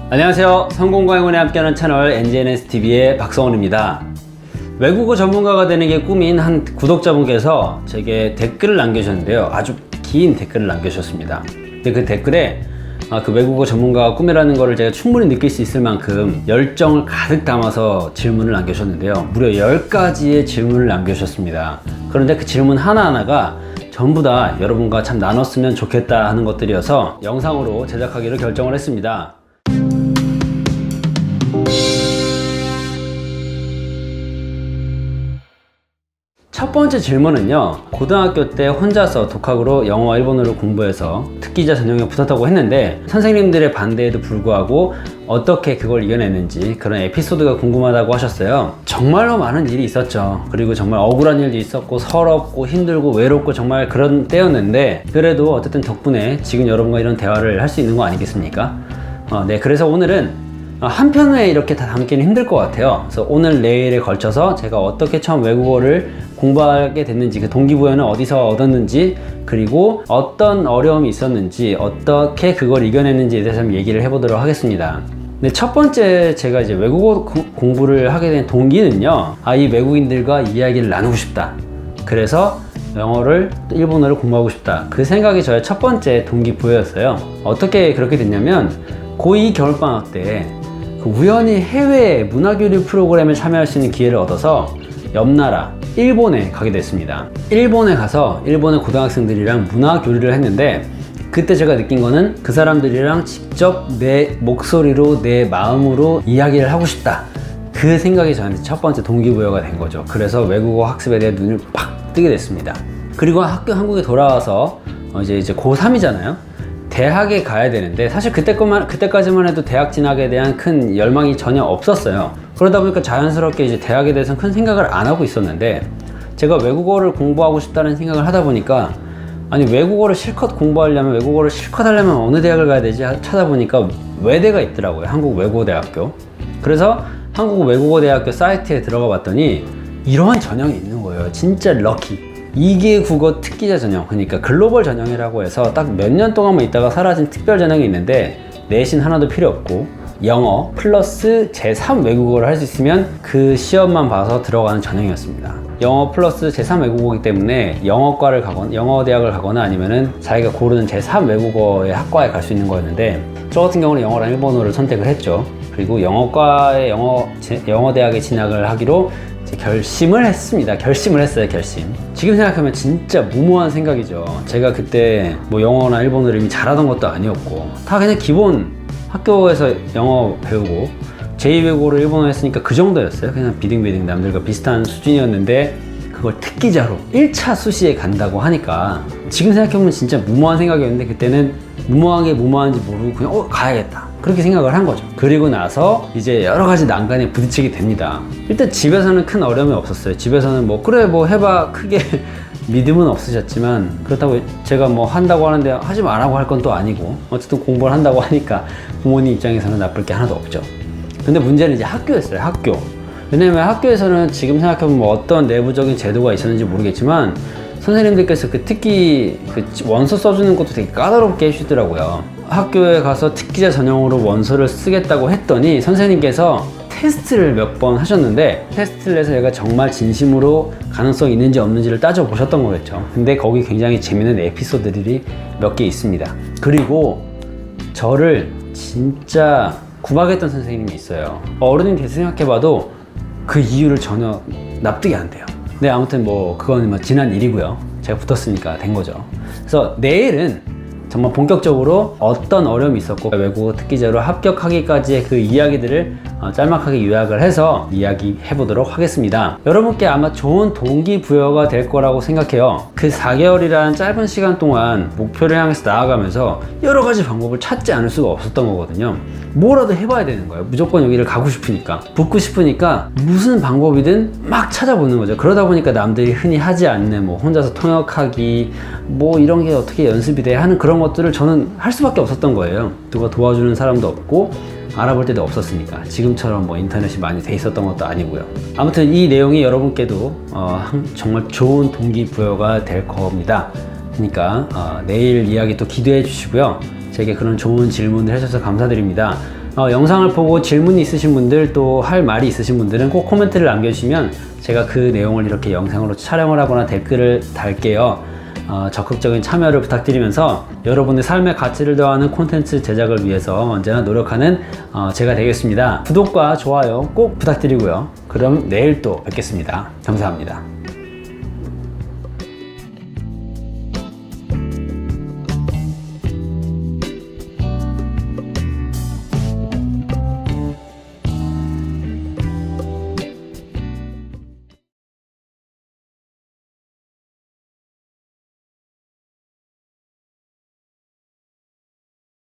안녕하세요. 성공과 행운에 함께하는 채널 NGNSTV의 박성훈입니다. 외국어 전문가가 되는 게 꿈인 한 구독자분께서 제게 댓글을 남겨주셨는데요. 아주 긴 댓글을 남겨주셨습니다. 근데 그 댓글에 그 외국어 전문가가 꿈이라는 것을 제가 충분히 느낄 수 있을 만큼 열정을 가득 담아서 질문을 남겨주셨는데요. 무려 10가지의 질문을 남겨주셨습니다. 그런데 그 질문 하나하나가 전부 다 여러분과 참 나눴으면 좋겠다 하는 것들이어서 영상으로 제작하기로 결정을 했습니다. 첫 번째 질문은요, 고등학교 때 혼자서 독학으로 영어와 일본어를 공부해서 특기자 전형에 붙었다고 했는데 선생님들의 반대에도 불구하고 어떻게 그걸 이겨냈는지 그런 에피소드가 궁금하다고 하셨어요. 정말로 많은 일이 있었죠. 그리고 정말 억울한 일도 있었고 서럽고 힘들고 외롭고 정말 그런 때였는데 그래도 어쨌든 덕분에 지금 여러분과 이런 대화를 할 수 있는 거 아니겠습니까? 네, 그래서 오늘은 한 편에 이렇게 다 담기는 힘들 것 같아요. 그래서 오늘 내일에 걸쳐서 제가 어떻게 처음 외국어를 공부하게 됐는지, 그 동기부여는 어디서 얻었는지, 그리고 어떤 어려움이 있었는지, 어떻게 그걸 이겨냈는지에 대해서 한번 얘기를 해보도록 하겠습니다. 근데 첫 번째 제가 이제 외국어 공부를 하게 된 동기는요, 이 외국인들과 이야기를 나누고 싶다. 그래서 영어를, 일본어를 공부하고 싶다. 그 생각이 저의 첫 번째 동기부여였어요. 어떻게 그렇게 됐냐면 고2 겨울방학 때 우연히 해외 문화교류 프로그램에 참여할 수 있는 기회를 얻어서 옆 나라 일본에 가게 됐습니다. 일본에 가서 일본의 고등학생들이랑 문화교류를 했는데 그때 제가 느낀 거는 그 사람들이랑 직접 내 목소리로 내 마음으로 이야기를 하고 싶다. 그 생각이 저한테 첫 번째 동기부여가 된 거죠. 그래서 외국어 학습에 대해 눈을 팍 뜨게 됐습니다. 그리고 한국에 돌아와서 이제 고3이잖아요. 대학에 가야 되는데 사실 그때까지만 해도 대학 진학에 대한 큰 열망이 전혀 없었어요. 그러다 보니까 자연스럽게 이제 대학에 대해서는 큰 생각을 안 하고 있었는데 제가 외국어를 공부하고 싶다는 생각을 하다 보니까 아니 외국어를 실컷 공부하려면 외국어를 실컷 하려면 어느 대학을 가야 되지 찾아보니까 외대가 있더라고요. 한국외국어대학교. 그래서 한국외국어대학교 사이트에 들어가 봤더니 이러한 전형이 있는 거예요. 진짜 럭키. 2개 국어 특기자 전형, 그러니까 글로벌 전형이라고 해서 딱 몇 년 동안만 있다가 사라진 특별 전형이 있는데 내신 하나도 필요 없고 영어 플러스 제3 외국어를 할 수 있으면 그 시험만 봐서 들어가는 전형이었습니다. 영어 플러스 제3 외국어이기 때문에 영어과를 가거나 영어대학을 가거나 아니면은 자기가 고르는 제3 외국어의 학과에 갈 수 있는 거였는데 저 같은 경우는 영어랑 일본어를 선택을 했죠. 그리고 영어과에 영어대학에 진학을 하기로 결심을 했습니다. 결심. 지금 생각하면 진짜 무모한 생각이죠. 제가 그때 뭐 영어나 일본어를 이미 잘하던 것도 아니었고 다 그냥 기본 학교에서 영어 배우고 제2외국어를 일본어 했으니까 그 정도였어요. 그냥 비등비등 남들과 비슷한 수준이었는데 그걸 특기자로 1차 수시에 간다고 하니까 지금 생각해보면 진짜 무모한 생각이었는데 그때는 무모한 게 무모한지 모르고 그냥 가야겠다 그렇게 생각을 한 거죠. 그리고 나서 이제 여러 가지 난관에 부딪히게 됩니다. 일단 집에서는 큰 어려움이 없었어요. 집에서는 그래 해봐 크게 믿음은 없으셨지만 그렇다고 제가 한다고 하는데 하지 말라고 할 건 또 아니고 어쨌든 공부를 한다고 하니까 부모님 입장에서는 나쁠 게 하나도 없죠. 근데 문제는 이제 학교였어요. 학교. 왜냐면 학교에서는 지금 생각해보면 어떤 내부적인 제도가 있었는지 모르겠지만 선생님들께서 특히 원서 써주는 것도 되게 까다롭게 해주시더라고요. 학교에 가서 특기자 전형으로 원서를 쓰겠다고 했더니 선생님께서 테스트를 몇 번 하셨는데 테스트를 해서 얘가 정말 진심으로 가능성이 있는지 없는지를 따져보셨던 거겠죠. 근데 거기 굉장히 재밌는 에피소드들이 몇 개 있습니다. 그리고 저를 진짜 구박했던 선생님이 있어요. 어른이 돼서 생각해봐도 그 이유를 전혀 납득이 안 돼요. 네, 아무튼 그건 지난 일이고요. 제가 붙었으니까 된 거죠. 그래서 내일은 정말 본격적으로 어떤 어려움이 있었고 외국어 특기자로 합격하기까지의 그 이야기들을 짤막하게 요약을 해서 이야기해 보도록 하겠습니다. 여러분께 아마 좋은 동기부여가 될 거라고 생각해요. 그 4개월이라는 짧은 시간 동안 목표를 향해서 나아가면서 여러 가지 방법을 찾지 않을 수가 없었던 거거든요. 뭐라도 해봐야 되는 거예요. 무조건 여기를 가고 싶으니까, 붙고 싶으니까 무슨 방법이든 막 찾아보는 거죠. 그러다 보니까 남들이 흔히 하지 않는 혼자서 통역하기 이런 게 어떻게 연습이 돼 하는 그런 것들을 저는 할 수밖에 없었던 거예요. 누가 도와주는 사람도 없고 알아볼 때도 없었으니까. 지금처럼 인터넷이 많이 돼 있었던 것도 아니고요. 아무튼 이 내용이 여러분께도 정말 좋은 동기부여가 될 겁니다. 그러니까 내일 이야기 또 기대해 주시고요. 제게 그런 좋은 질문을 해주셔서 감사드립니다. 영상을 보고 질문이 있으신 분들 또 할 말이 있으신 분들은 꼭 코멘트를 남겨주시면 제가 그 내용을 이렇게 영상으로 촬영을 하거나 댓글을 달게요. 적극적인 참여를 부탁드리면서 여러분의 삶의 가치를 더하는 콘텐츠 제작을 위해서 언제나 노력하는 제가 되겠습니다. 구독과 좋아요 꼭 부탁드리고요. 그럼 내일 또 뵙겠습니다. 감사합니다.